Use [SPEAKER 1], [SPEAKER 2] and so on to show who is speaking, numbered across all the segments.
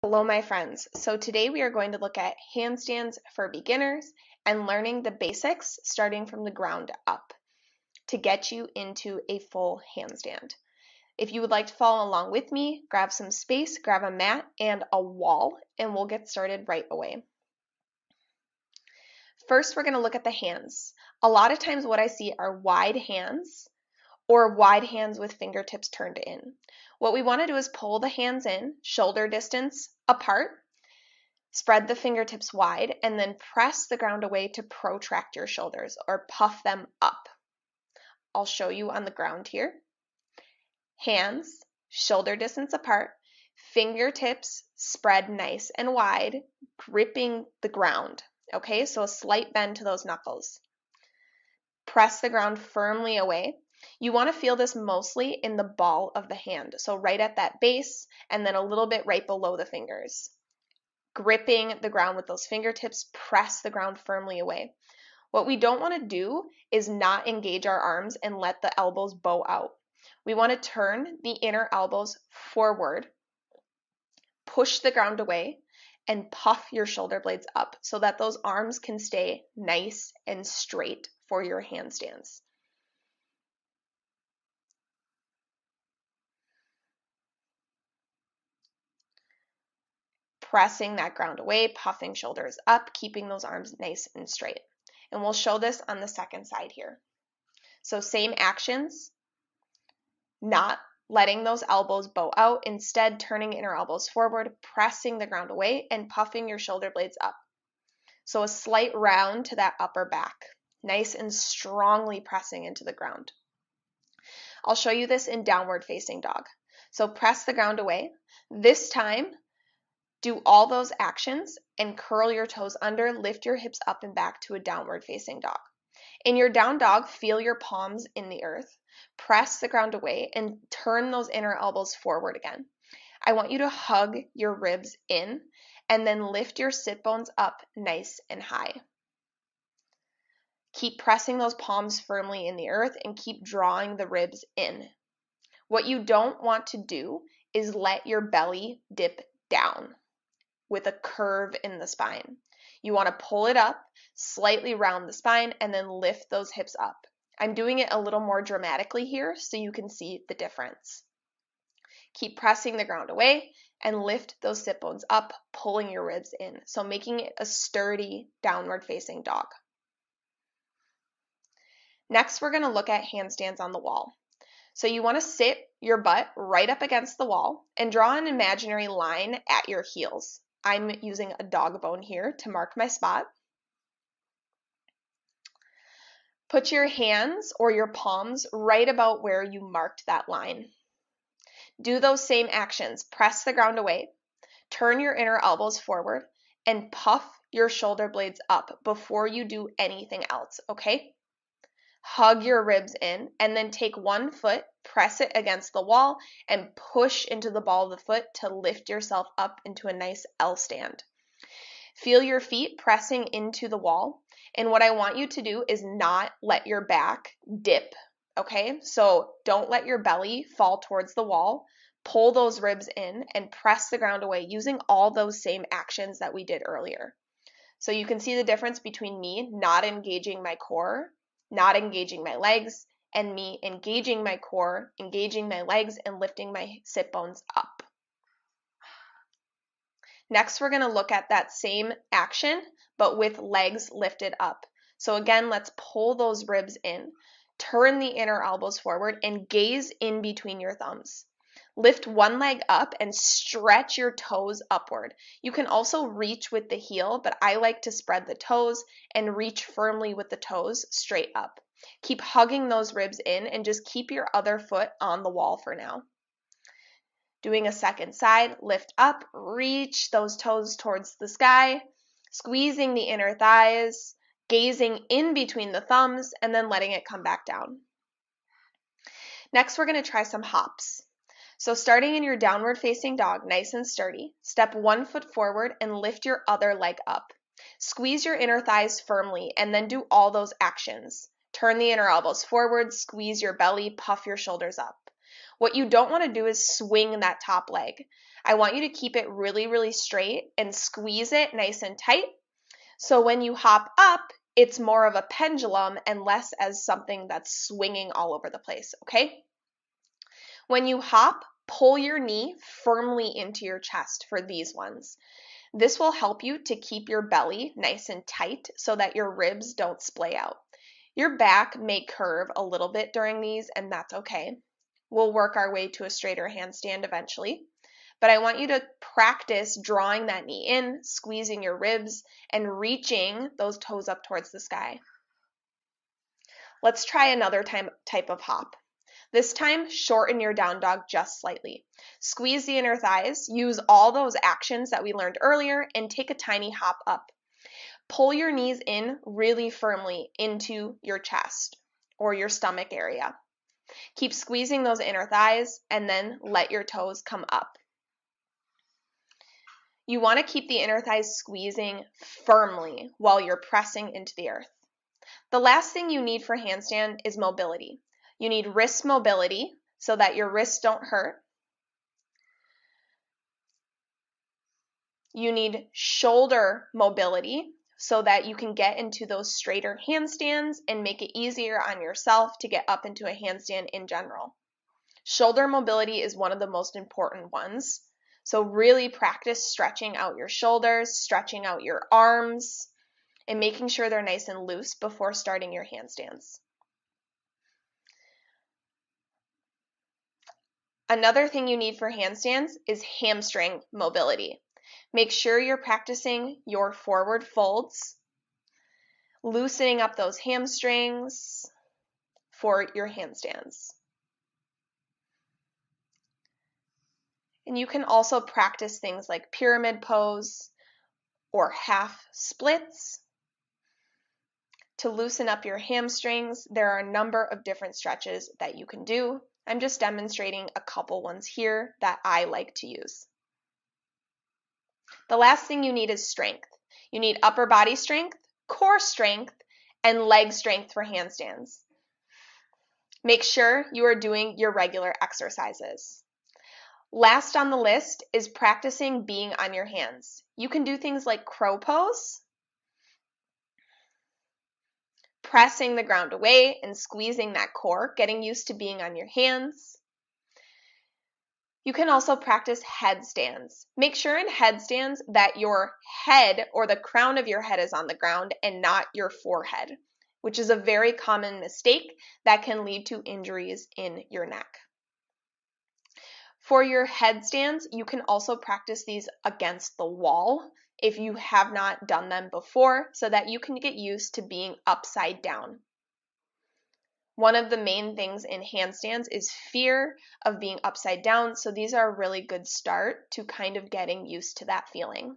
[SPEAKER 1] Hello, my friends. So today we are going to look at handstands for beginners and learning the basics starting from the ground up to get you into a full handstand. If you would like to follow along with me, grab some space, grab a mat and a wall, and we'll get started right away. First, we're going to look at the hands. A lot of times what I see are wide hands or wide hands with fingertips turned in. What we want to do is pull the hands in, shoulder distance apart, spread the fingertips wide, and then press the ground away to protract your shoulders or puff them up. I'll show you on the ground here. Hands, shoulder distance apart, fingertips spread nice and wide, gripping the ground. Okay, so a slight bend to those knuckles. Press the ground firmly away. You want to feel this mostly in the ball of the hand, so right at that base and then a little bit right below the fingers. Gripping the ground with those fingertips, press the ground firmly away. What we don't want to do is not engage our arms and let the elbows bow out. We want to turn the inner elbows forward, push the ground away, and puff your shoulder blades up so that those arms can stay nice and straight for your handstands. Pressing that ground away, puffing shoulders up, keeping those arms nice and straight. And we'll show this on the second side here. So same actions, not letting those elbows bow out, instead turning inner elbows forward, pressing the ground away, and puffing your shoulder blades up. So a slight round to that upper back, nice and strongly pressing into the ground. I'll show you this in downward facing dog. So press the ground away. This time, do all those actions and curl your toes under, lift your hips up and back to a downward facing dog. In your down dog, feel your palms in the earth, press the ground away, and turn those inner elbows forward again. I want you to hug your ribs in and then lift your sit bones up nice and high. Keep pressing those palms firmly in the earth and keep drawing the ribs in. What you don't want to do is let your belly dip down with a curve in the spine. You want to pull it up, slightly round the spine, and then lift those hips up. I'm doing it a little more dramatically here so you can see the difference. Keep pressing the ground away and lift those sit bones up, pulling your ribs in. So making it a sturdy downward facing dog. Next, we're going to look at handstands on the wall. So you want to sit your butt right up against the wall and draw an imaginary line at your heels. I'm using a dog bone here to mark my spot. Put your hands or your palms right about where you marked that line. Do those same actions. Press the ground away, turn your inner elbows forward, and puff your shoulder blades up before you do anything else, okay? Hug your ribs in, and then take one foot, press it against the wall, and push into the ball of the foot to lift yourself up into a nice L stand. Feel your feet pressing into the wall, and what I want you to do is not let your back dip, okay? So don't let your belly fall towards the wall. Pull those ribs in and press the ground away using all those same actions that we did earlier. So you can see the difference between me not engaging my core, not engaging my legs, and me engaging my core, engaging my legs, and lifting my sit bones up. Next, we're going to look at that same action, but with legs lifted up. So again, let's pull those ribs in, turn the inner elbows forward, and gaze in between your thumbs. Lift one leg up and stretch your toes upward. You can also reach with the heel, but I like to spread the toes and reach firmly with the toes straight up. Keep hugging those ribs in and just keep your other foot on the wall for now. Doing a second side, lift up, reach those toes towards the sky, squeezing the inner thighs, gazing in between the thumbs, and then letting it come back down. Next, we're going to try some hops. So starting in your downward facing dog, nice and sturdy, step one foot forward and lift your other leg up. Squeeze your inner thighs firmly and then do all those actions. Turn the inner elbows forward, squeeze your belly, puff your shoulders up. What you don't want to do is swing that top leg. I want you to keep it really, really straight and squeeze it nice and tight. So when you hop up, it's more of a pendulum and less as something that's swinging all over the place, okay? When you hop, pull your knee firmly into your chest for these ones. This will help you to keep your belly nice and tight so that your ribs don't splay out. Your back may curve a little bit during these, and that's okay. We'll work our way to a straighter handstand eventually. But I want you to practice drawing that knee in, squeezing your ribs, and reaching those toes up towards the sky. Let's try another type of hop. This time, shorten your down dog just slightly. Squeeze the inner thighs, use all those actions that we learned earlier, and take a tiny hop up. Pull your knees in really firmly into your chest or your stomach area. Keep squeezing those inner thighs and then let your toes come up. You want to keep the inner thighs squeezing firmly while you're pressing into the earth. The last thing you need for handstand is mobility. You need wrist mobility so that your wrists don't hurt. You need shoulder mobility so that you can get into those straighter handstands and make it easier on yourself to get up into a handstand in general. Shoulder mobility is one of the most important ones. So really practice stretching out your shoulders, stretching out your arms, and making sure they're nice and loose before starting your handstands. Another thing you need for handstands is hamstring mobility. Make sure you're practicing your forward folds, loosening up those hamstrings for your handstands. And you can also practice things like pyramid pose or half splits. To loosen up your hamstrings, there are a number of different stretches that you can do. I'm just demonstrating a couple ones here that I like to use. The last thing you need is strength. You need upper body strength, core strength, and leg strength for handstands. Make sure you are doing your regular exercises. Last on the list is practicing being on your hands. You can do things like crow pose, pressing the ground away and squeezing that core, getting used to being on your hands. You can also practice headstands. Make sure in headstands that your head or the crown of your head is on the ground and not your forehead, which is a very common mistake that can lead to injuries in your neck. For your headstands, you can also practice these against the wall if you have not done them before so that you can get used to being upside down. One of the main things in handstands is fear of being upside down, so these are a really good start to kind of getting used to that feeling.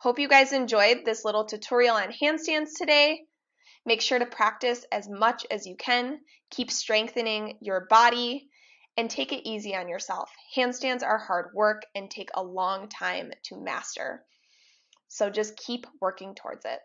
[SPEAKER 1] Hope you guys enjoyed this little tutorial on handstands today. Make sure to practice as much as you can, keep strengthening your body, and take it easy on yourself. Handstands are hard work and take a long time to master, so just keep working towards it.